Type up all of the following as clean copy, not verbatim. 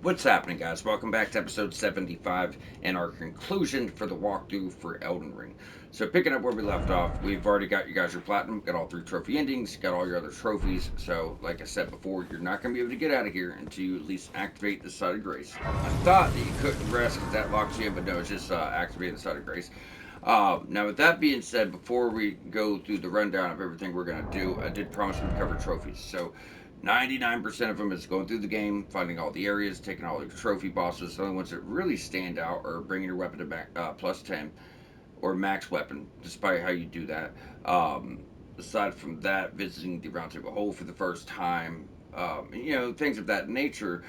What's happening, guys? Welcome back to episode 75 and our conclusion for the walkthrough for Elden Ring. So, picking up where we left off, we've already got you guys your platinum, got all three trophy endings, got all your other trophies. So, like I said before, you're not going to be able to get out of here until you at least activate the Site of Grace. I thought that you couldn't rest because that locks you in, but no, it's just activating the Site of Grace. Now, with that being said, before we go through the rundown of everything we're going to do, I did promise we'd cover trophies. So, 99% of them is going through the game, finding all the areas, taking all your trophy bosses. The only ones that really stand out are bringing your weapon to plus 10 or max weapon, despite how you do that. Um, Aside from that, visiting the Round Table Hole for the first time, things of that nature.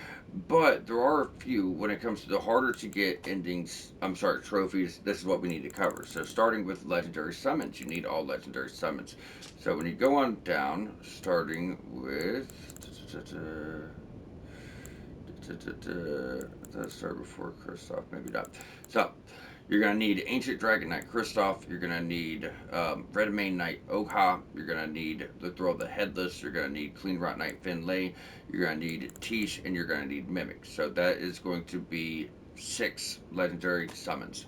But there are a few when it comes to the harder to get endings. I'm sorry, trophies. This is what we need to cover. So starting with legendary summons, you need all legendary summons. So when you go on down, starting with, let's start before Kristoff, maybe not. So you're gonna need Ancient Dragon Knight Kristoff. You're gonna need Redmane Knight Ogha. You're gonna need the Throw of the Headless. You're gonna need Clean Rot Knight Finlay. You're gonna need Tish, and you're gonna need Mimic. So that is going to be 6 legendary summons.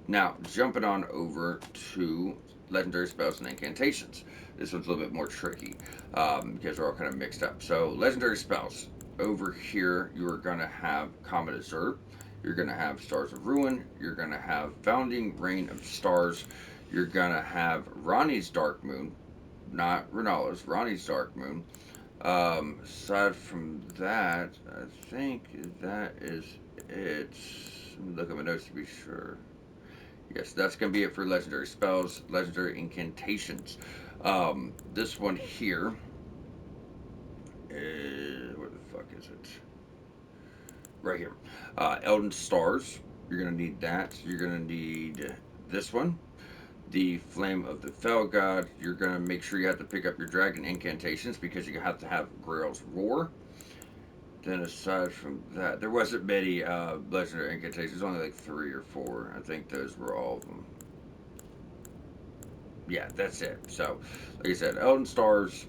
Now jumping on over to legendary spells and incantations. This one's a little bit more tricky because we're all kind of mixed up. So legendary spells. Over here, you are gonna have Comet Azure. You're going to have Stars of Ruin. You're going to have Founding Rain of Stars. You're going to have Ronnie's Dark Moon. Not Renala's, Ronnie's Dark Moon. Aside from that, I think that is it. Let me look at my notes to be sure. Yes, that's going to be it for legendary spells, legendary incantations. This one here is. Where the fuck is it? Right here. Elden Stars. You're going to need that. You're going to need this one. The Flame of the Fell God. You're going to make sure you have to pick up your dragon incantations because you have to have Grail's Roar. Then aside from that, there wasn't many legendary incantations. Only like 3 or 4. I think those were all of them. Yeah, that's it. So, like I said, Elden Stars,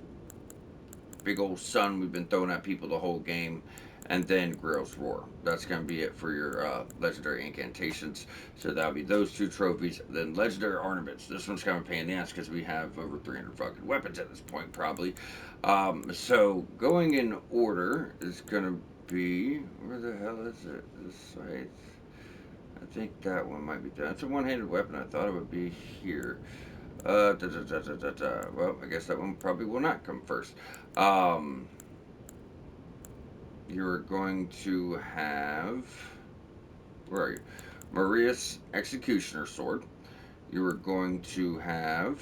big old sun we've been throwing at people the whole game, and then Grail's Roar. That's going to be it for your legendary incantations. So that'll be those 2 trophies. Then legendary ornaments. This one's kind of a pain in the ass because we have over 300 fucking weapons at this point, probably. So going in order is going to be, where the hell is it? This site. I think that one might be done. It's a one-handed weapon. I thought it would be here. Well, I guess that one probably will not come first. Um, you're going to have, where are you? Maria's Executioner Sword. You are going to have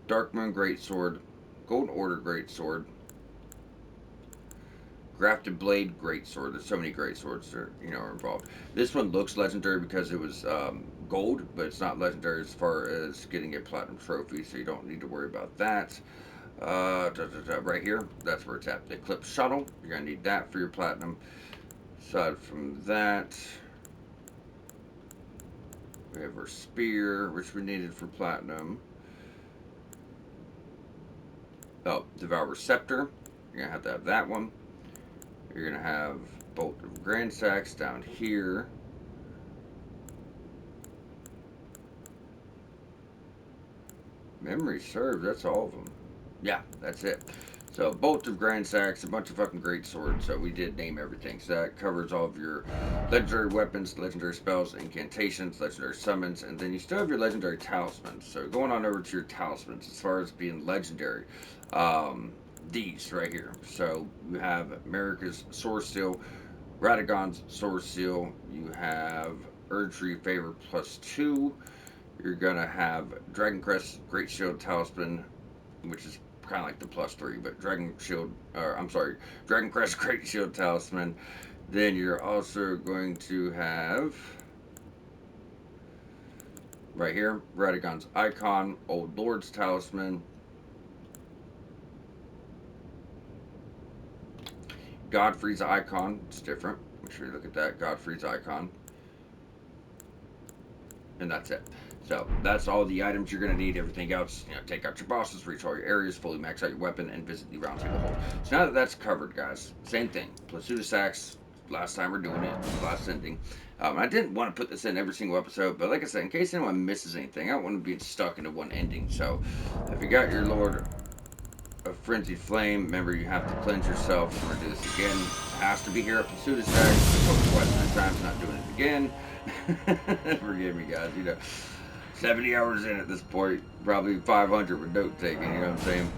Dark Moon Greatsword, Golden Order Greatsword, Grafted Blade Greatsword. There's so many Greatswords that are involved. This one looks legendary because it was gold, but it's not legendary as far as getting a platinum trophy, so you don't need to worry about that. Right here, that's where it's at. The Eclipse Shuttle, you're going to need that for your platinum. Aside from that, we have our Spear, which we needed for platinum. Oh, Devour Scepter, you're going to have that one. You're going to have Bolt of Grand Sacks down here. Memory serves, that's all of them. Yeah, that's it. So, Bolt of Grand Sacks, a bunch of fucking great swords. So, we did name everything. So, that covers all of your legendary weapons, legendary spells, incantations, legendary summons, and then you still have your legendary talismans. So, going on over to your talismans as far as being legendary. These right here. So, you have America's Sword Seal, Radagon's Sword Seal, you have Erdtree Favor +2. You're gonna have Dragon Crest Great Shield Talisman, which is kind of like the +3, but Dragon Crest Great Shield Talisman. Then you're also going to have right here Radagon's Icon, Old Lord's Talisman, Godfrey's Icon. It's different. Make sure you look at that Godfrey's Icon, and that's it. So that's all the items you're going to need. Everything else, take out your bosses, reach all your areas, fully max out your weapon, and visit the round table hold. So now that that's covered, guys, same thing. Let's do the sacks. last time we're doing it, last ending. I didn't want to put this in every single episode, but like I said, in case anyone misses anything, I don't want to be stuck into one ending. So, if you got your Lord of Frenzied Flame, remember you have to cleanse yourself. So we're gonna do this again. It has to be here up to Suda Stag. I told you twice, 3 times, not doing it again. Forgive me, guys. 70 hours in at this point, probably 500 with note taking. You know what I'm saying?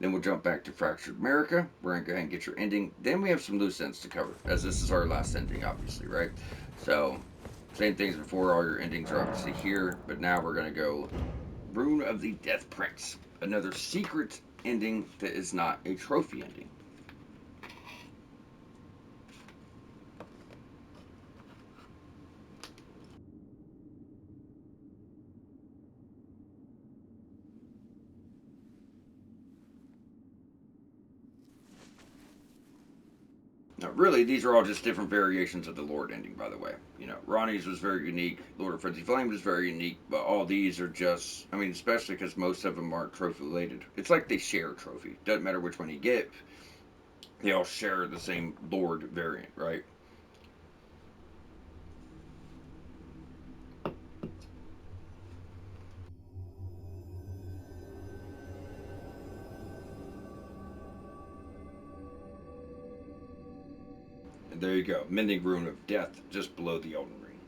Then we'll jump back to Fractured America. We're gonna go ahead and get your ending. Then we have some loose ends to cover, as this is our last ending, obviously, right? So, same things before. All your endings are obviously here, but now we're gonna go Rune of the Death Prince, another secret ending that is not a trophy ending. Now, really, these are all just different variations of the Lord ending, by the way. Ronnie's was very unique. Lord of Frenzy Flame was very unique, but all these are just, I mean, especially because most of them aren't trophy related. It's like they share a trophy. Doesn't matter which one you get, they all share the same Lord variant, right? And there you go. Mending Rune of Death just below the Elden Ring.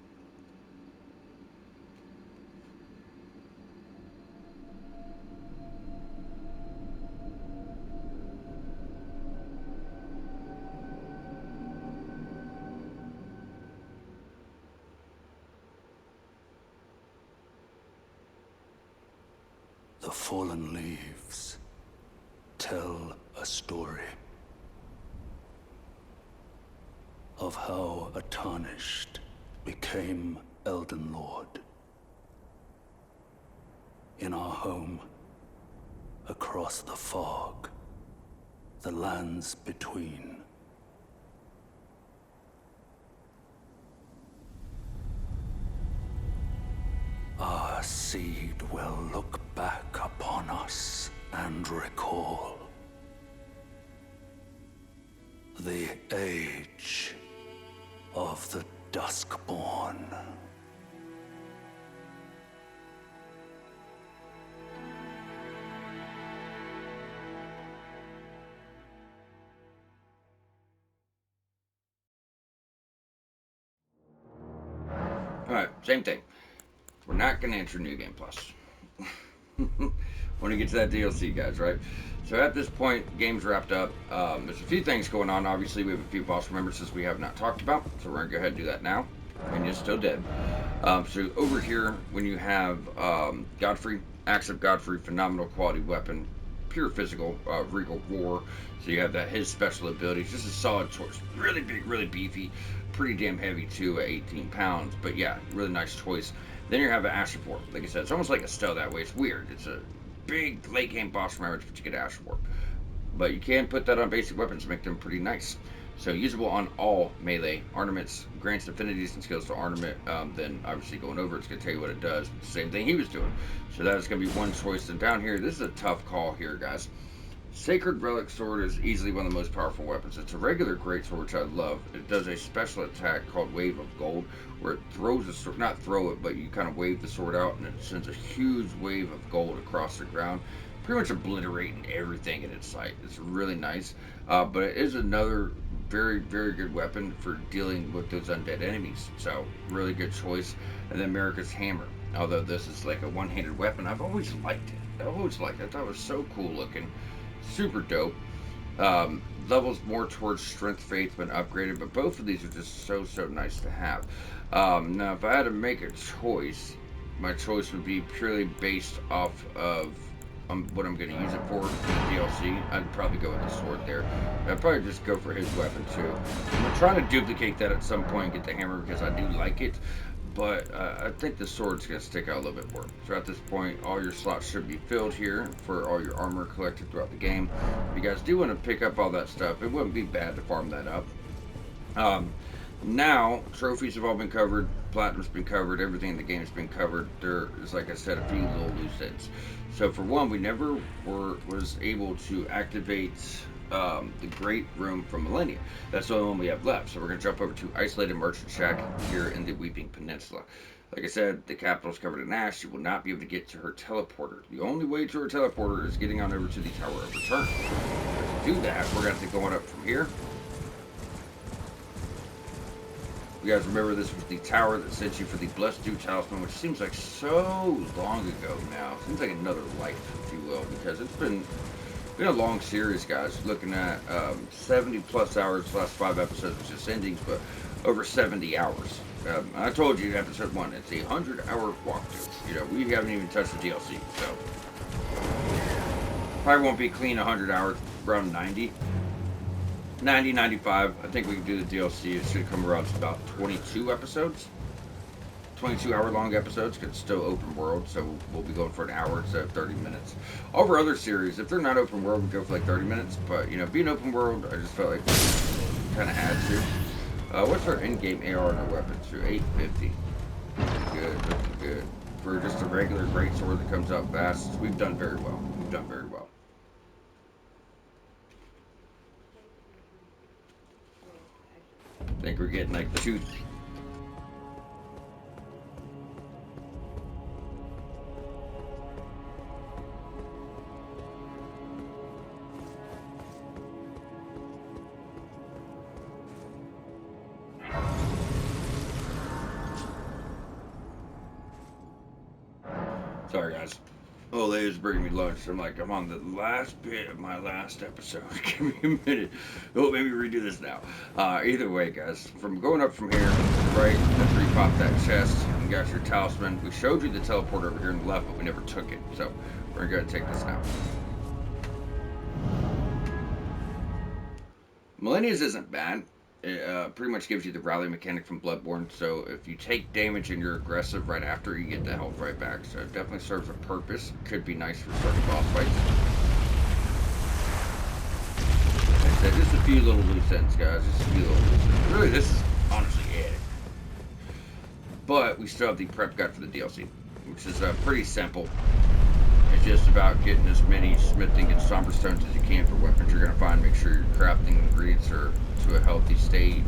The fallen leaves tell a story of how a tarnished became Elden Lord. In our home, across the fog, the lands between. Our seed will look back upon us and recall the age of the Duskborn. Alright, same thing. We're not going to enter New Game Plus. When we get to that DLC, guys, right? So at this point, game's wrapped up. There's a few things going on. Obviously, we have a few boss remembrances we have not talked about. So we're going to go ahead and do that now. And you're still dead. So over here, when you have Godfrey, Axe of Godfrey, phenomenal quality weapon, pure physical, Regal Roar. So you have that, his special abilities, just a solid choice. Really big, really beefy, pretty damn heavy too at 18 pounds. But yeah, really nice choice. Then you have an Asher Warp. Like I said, it's almost like a Stell that way. It's weird. It's a big late game boss remembrance, but you get Asher Warp. But you can put that on basic weapons to make them pretty nice. So usable on all melee ornaments, grants affinities and skills to ornament. Then obviously going over, it's going to tell you what it does. Same thing he was doing. So that is going to be one choice. And down here, this is a tough call here, guys. Sacred Relic Sword is easily one of the most powerful weapons. It's a regular greatsword, which I love. It does a special attack called Wave of Gold, where it throws the sword, not throw it, but you kind of wave the sword out, and it sends a huge wave of gold across the ground, pretty much obliterating everything in its sight. It's really nice, but it is another very, very good weapon for dealing with those undead enemies. So, really good choice. And then America's Hammer. Although this is like a one-handed weapon, I've always liked it. I thought it was so cool looking. Super dope. Levels more towards strength, faith when upgraded, but both of these are just so nice to have. Now, if I had to make a choice, my choice would be purely based off of what I'm going to use it for in the DLC. I'd probably go with the sword there. I'd probably just go for his weapon too. I'm trying to duplicate that at some point and get the hammer because I do like it. But I think the sword's going to stick out a little bit more. So at this point, all your slots should be filled here for all your armor collected throughout the game. If you guys do want to pick up all that stuff, it wouldn't be bad to farm that up. Now, trophies have all been covered, platinum's been covered, everything in the game has been covered. There is, like I said, a few little loose ends. So for one, we never was able to activate the Great Room from Millennia. That's the only one we have left. So we're going to jump over to Isolated Merchant Shack here in the Weeping Peninsula. Like I said, the capital's covered in ash. She will not be able to get to her teleporter. The only way to her teleporter is getting on over to the Tower of Return. But to do that, we're going to have to go on up from here. You guys remember this was the tower that sent you for the Blessed Dew Talisman, which seems like so long ago now. Seems like another life, if you will, because it's been a long series, guys. Looking at 70 plus hours, last 5 episodes was just endings, but over 70 hours. I told you, episode 1, it's a 100-hour walkthrough. You know, we haven't even touched the DLC, so probably won't be clean 100 hours, around 90. 90, 95. I think we can do the DLC. It should come around to about 22 episodes. 22-hour long episodes, because it's still open world, so we'll be going for an hour instead of 30 minutes. All of our other series, if they're not open world, we go for like 30 minutes, but, you know, being open world, I just felt like kind of had to. What's our in-game AR and our weapons? 850. Good, looking good. For just a regular greatsword that comes out fast, we've done very well. We've done very well. I think we're getting like the two. Sorry, guys. Oh, they was bringing me lunch. I'm like, I'm on the last bit of my last episode. Give me a minute. Oh, maybe redo this now. Either way, guys, from going up from here, right, after you pop that chest, you got your talisman. We showed you the teleporter over here on the left, but we never took it. So we're going to take this now. Millennia's isn't bad. It pretty much gives you the rally mechanic from Bloodborne. So if you take damage and you're aggressive right after, you get the health right back. So it definitely serves a purpose. Could be nice for starting boss fights. Like I said, just a few little loose ends, guys. Just a few little loose ends. Really, this is honestly it. But we still have the prep guide for the DLC, which is pretty simple. It's just about getting as many smithing and somber stones as you can for weapons you're going to find. Make sure your crafting ingredients are to a healthy state.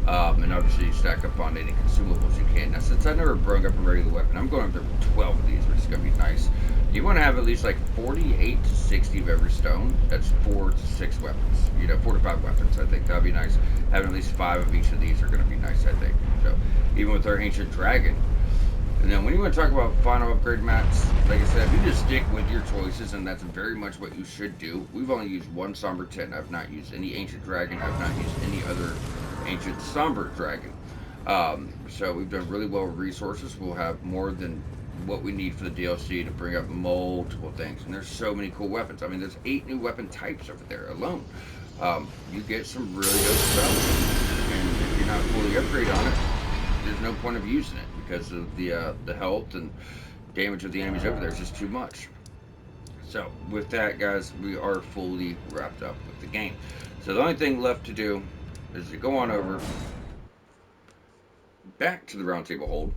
And obviously you stack up on any consumables you can. Now, since I never broke up a regular weapon, I'm going up there with 12 of these, which is going to be nice. You want to have at least like 48 to 60 of every stone. That's 4 to 6 weapons. You know, 4 to 5 weapons, I think. That would be nice. Having at least 5 of each of these are going to be nice, I think. So, even with our Ancient Dragon. And then when you want to talk about final upgrade mats, like I said, if you just stick with your choices, and that's very much what you should do. We've only used one Somber 10. I've not used any Ancient Dragon. I've not used any other Ancient Somber Dragon. So we've done really well with resources. We'll have more than what we need for the DLC to bring up multiple things. And there's so many cool weapons. I mean, there's 8 new weapon types over there alone. You get some really good stuff. And if you're not fully upgraded on it, there's no point of using it because of the health and damage of the enemies over there is just too much. So with that, guys, we are fully wrapped up with the game. So the only thing left to do is to go on over back to the round table hold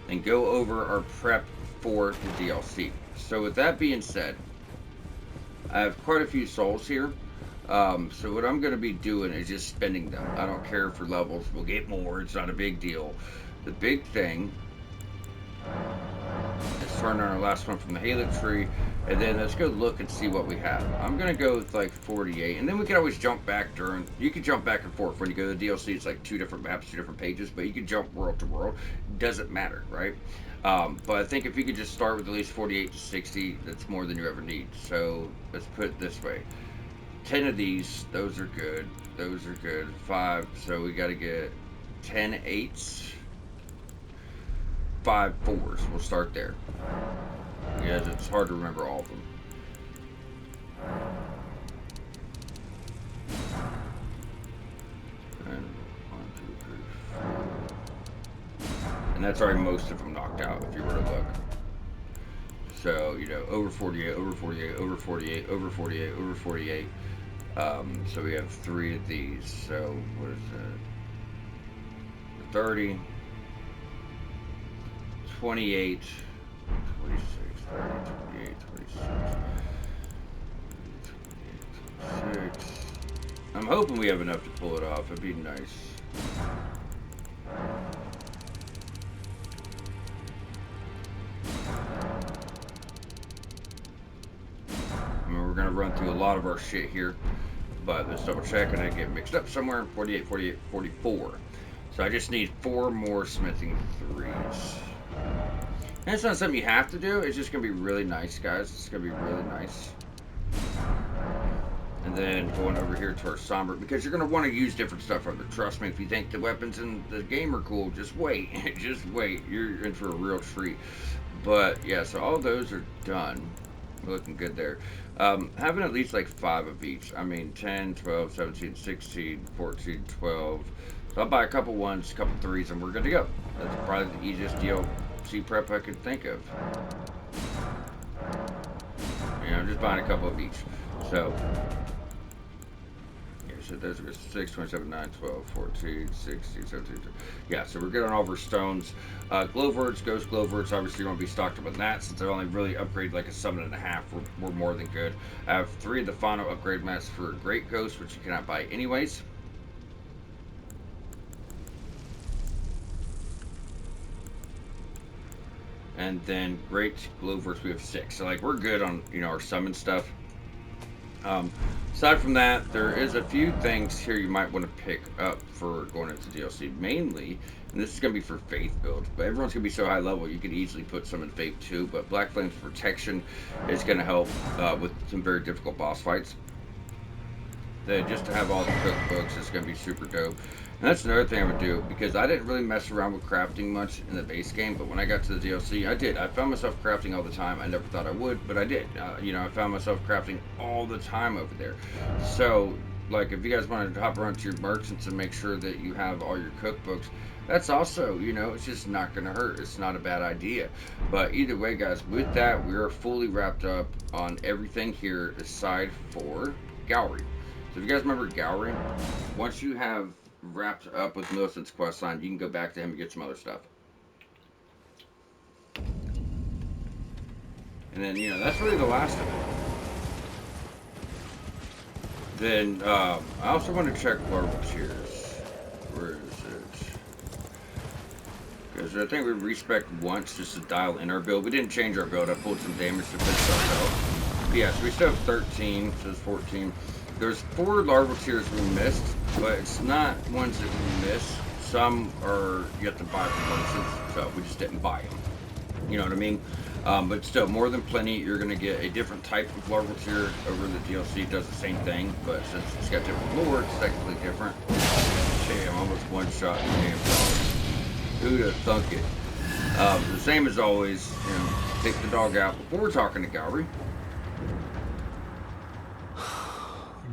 and go over our prep for the DLC. So with that being said, I have quite a few souls here. So what I'm going to be doing is just spending them. I don't care for levels. We'll get more. It's not a big deal. The big thing is turning our last one from the Halo tree, and then let's go look and see what we have. I'm going to go with like 48, and then we can always jump back during. You can jump back and forth when you go to the DLC. It's like 2 different maps, 2 different pages, but you can jump world to world. Doesn't matter, right? But I think if you could just start with at least 48 to 60, that's more than you ever need. So let's put it this way. 10 of these, those are good. Those are good. 5, so we got to get 10 8s, 5 4s. We'll start there. Because it's hard to remember all of them. And 1, 2, 3, 4. And that's already most of them knocked out if you were to look. So, you know, over 48, over 48, over 48, over 48, over 48. So we have 3 of these. So what is that? 30, 28, 26, 28, 26. I'm hoping we have enough to pull it off. It'd be nice. I mean, we're going to run through a lot of our shit here. But let's double check and I get mixed up somewhere. 48, 48, 44. So I just need 4 more smithing 3s. And it's not something you have to do. It's just going to be really nice, guys. It's going to be really nice. And then going over here to our somber, because you're going to want to use different stuff over. Trust me, if you think the weapons in the game are cool, just wait. Just wait. You're in for a real treat. But yeah, so all those are done. We're looking good there. Having at least like 5 of each. I mean, 10, 12, 17, 16, 14, 12. So I'll buy a couple 1s, a couple 3s, and we're good to go. That's probably the easiest DLC prep I could think of. Yeah, I'm just buying a couple of each. So, yeah, so those are 6, 27, 9, 12, 14, 16, 17. Yeah, so we're good on all of our stones. Glowwords, Ghost Glowwords, obviously you want to be stocked up on that since I've only really upgraded like a 7.5. We're more than good. I have 3 of the final upgrade mats for Great Ghost, which you cannot buy anyways. And then Great Glowwords, we have 6. So like we're good on, you know, our summon stuff. Aside from that, there is a few things here you might want to pick up for going into DLC. Mainly, and this is going to be for Faith builds, but everyone's going to be so high level, you could easily put some in Faith too. But Black Flame's Protection is going to help with some very difficult boss fights. Then just to have all the cookbooks is going to be super dope. And that's another thing I would do, because I didn't really mess around with crafting much in the base game, but when I got to the DLC, I did. I found myself crafting all the time. I never thought I would, but I did. You know, I found myself crafting all the time over there. So, like, if you guys want to hop around to your merchants and make sure that you have all your cookbooks, that's also, you know, it's just not going to hurt. It's not a bad idea. But either way, guys, with that, we are fully wrapped up on everything here aside for Gallery. So if you guys remember Gallery, once you have wrapped up with Millicent's quest line, you can go back to him and get some other stuff. And then, you know, that's really the last of it. Then, I also want to check Larval Tears. Where is it? Because I think we respec once just to dial in our build. We didn't change our build. I pulled some damage to fix ourselves. But yeah, so we still have 13, so it's 14. There's 4 Larval Tears we missed, but it's not ones that we missed. Some are you have to buy from merchants, so we just didn't buy them. You know what I mean? But still, more than plenty. You're going to get a different type of Larval Tear over the DLC. It does the same thing, but since it's got different lore, it's technically different. Damn, almost one shot in the damn dog. Who'd have thunk it? The same as always, you know, take the dog out before we're talking to Gallery.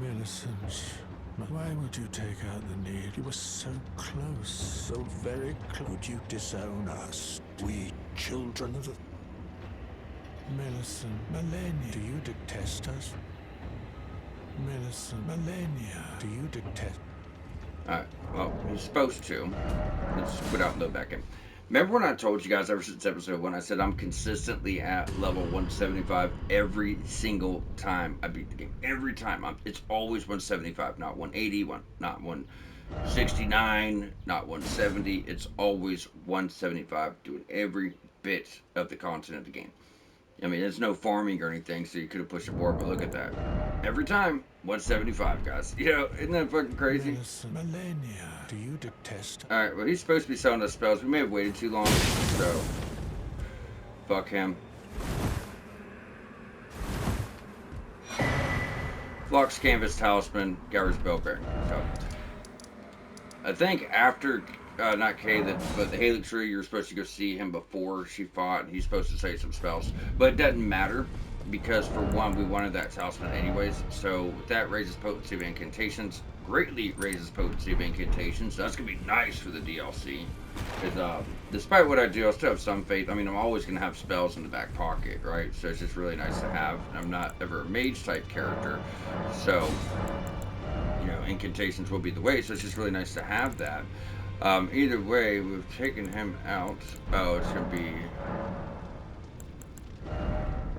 Millicent, why would you take out the need? You were so close, so very close. Would you disown us? We children of the... Millicent, Malenia, do you detest us? Millicent, Malenia, do you detest... Alright, well, he's supposed to. Let's quit out and load back in. Remember when I told you guys ever since episode 1, I said I'm consistently at level 175 every single time I beat the game. Every time. It's always 175, not 180, not 169, not 170. It's always 175, doing every bit of the content of the game. I mean, there's no farming or anything, so you could have pushed it more, but look at that. Every time, 175, guys. You know, isn't that fucking crazy? Malenia, do you detest... Alright, well, he's supposed to be selling us spells. We may have waited too long, so... Fuck him. Flock's Canvas Talisman, Gallery's Bellbearing. So... I think after... not Caleb, but the Halix Tree, you're supposed to go see him before she fought, and he's supposed to say some spells. But it doesn't matter, because for one, we wanted that talisman anyways, so that raises potency of incantations, greatly raises potency of incantations, so that's going to be nice for the DLC. Because, despite what I do, I still have some faith. I mean, I'm always going to have spells in the back pocket, right? So it's just really nice to have. I'm not ever a mage-type character, so, you know, incantations will be the way, so it's just really nice to have that. Either way, we've taken him out. Oh, it's gonna be...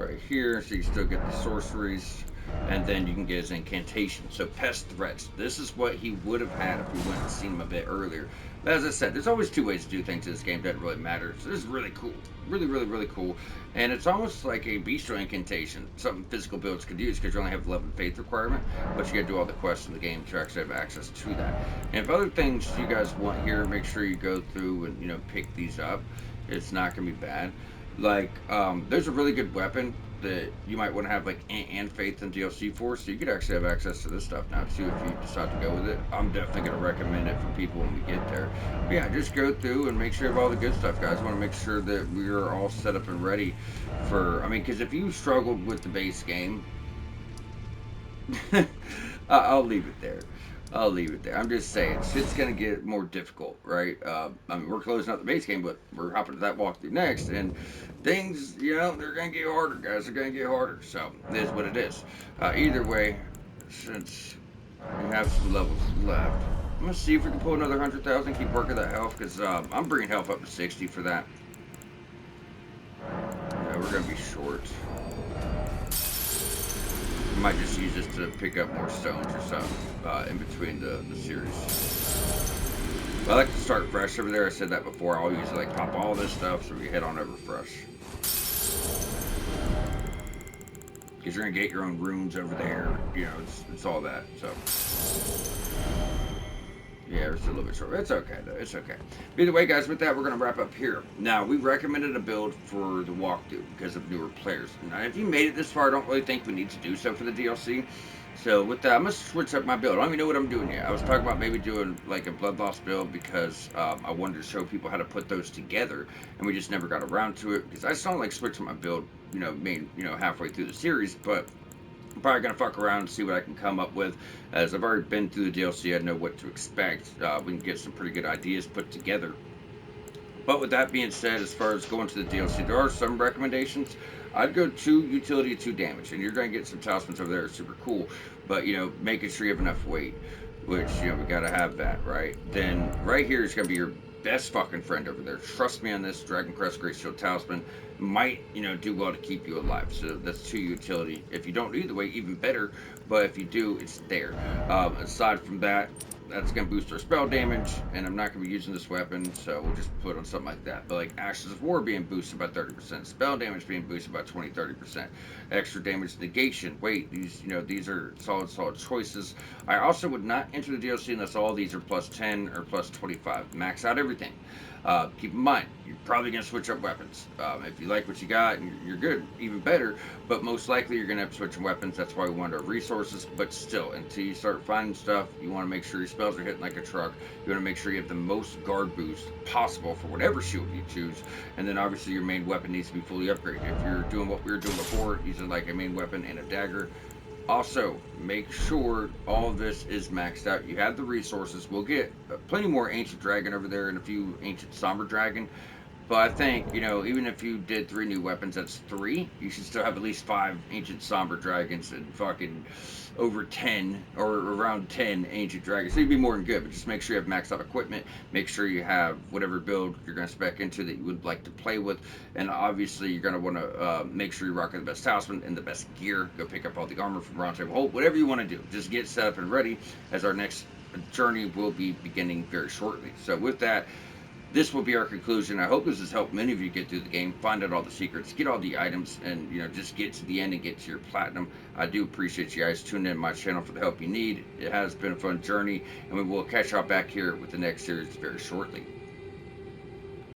right here, so you still get the sorceries, and then you can get his incantation. So pest threats. This is what he would have had if we went and seen him a bit earlier. But as I said, there's always two ways to do things in this game. Doesn't really matter. So this is really cool, really cool. And it's almost like a bistro incantation, something physical builds could use because you only have 11 faith requirement, but you got to do all the quests in the game to actually have access to that. And if other things you guys want here, make sure you go through and pick these up. It's not gonna be bad. Like, there's a really good weapon that you might want to have like and faith and DLC for, so you could actually have access to this stuff now too if you decide to go with it. I'm definitely gonna recommend it for people when we get there. But yeah, just go through and make sure you have all the good stuff, guys. I want to make sure that we are all set up and ready for. I mean, because if you struggled with the base game, I'll leave it there. I'll leave it there. I'm just saying, shit's gonna get more difficult, right? I mean, we're closing out the base game, but we're hopping to that walkthrough next, and things, they're gonna get harder, guys. They're gonna get harder. So, it is what it is. Either way, since we have some levels left, I'm gonna see if we can pull another 100,000. Keep working that health, because I'm bringing health up to 60 for that. Yeah, we're gonna be short. Might just use this to pick up more stones or something in between the series. But I like to start fresh over there. I said that before. I'll usually like pop all this stuff so we head on over fresh. Because you're going to get your own runes over there. It's all that. So, yeah, it's a little bit short. It's okay, though. It's okay. Either way, guys, with that, we're going to wrap up here. Now, we recommended a build for the walkthrough because of newer players. Now, if you made it this far, I don't really think we need to do so for the DLC. So, with that, I'm going to switch up my build. I don't even know what I'm doing yet. I was talking about maybe doing, like, a Blood Loss build because I wanted to show people how to put those together, and we just never got around to it because I just don't like switching my build, halfway through the series, but I'm probably gonna fuck around and see what I can come up with. As I've already been through the DLC, I know what to expect. We can get some pretty good ideas put together. But with that being said, as far as going to the DLC, there are some recommendations. I'd go 2 utility, 2 damage, and you're gonna get some talismans over there. It's super cool. But making sure you have enough weight, which we gotta have that, right? Then right here is gonna be your best fucking friend over there. Trust me on this. Dragon Crest Great Shield Talisman might do well to keep you alive. So that's 2 utility. If you don't do the weight, even better. But if you do, it's there. Aside from that, that's going to boost our spell damage, and I'm not going to be using this weapon, so we'll just put on something like that. But like Ashes of War being boosted by 30%, spell damage being boosted by 20-30%, extra damage negation. Wait, these are solid choices. I also would not enter the DLC unless all these are plus 10 or plus 25. Max out everything. Keep in mind, you're probably going to switch up weapons. If you like what you got, you're good, even better. But most likely, you're going to have to switch weapons. That's why we want our resources. But still, until you start finding stuff, you want to make sure your spells are hitting like a truck. You want to make sure you have the most guard boost possible for whatever shield you choose. And then obviously, your main weapon needs to be fully upgraded. If you're doing what we were doing before, using like a main weapon and a dagger, also, make sure all of this is maxed out. You have the resources. We'll get plenty more Ancient Dragon over there and a few Ancient Somber Dragon. But I think, even if you did 3 new weapons, that's 3. You should still have at least 5 Ancient Somber Dragons and fucking over 10 or around 10 Ancient Dragons. So you'd be more than good, but just make sure you have maxed out equipment. Make sure you have whatever build you're going to spec into that you would like to play with. And obviously, you're going to want to make sure you're rocking the best talisman and the best gear. Go pick up all the armor from Round Table Hold. Whatever you want to do, just get set up and ready as our next journey will be beginning very shortly. So with that, this will be our conclusion. I hope this has helped many of you get through the game, find out all the secrets, get all the items, and just get to the end and get to your platinum. I do appreciate you guys tuning in my channel for the help you need. It has been a fun journey, and we will catch y'all back here with the next series very shortly.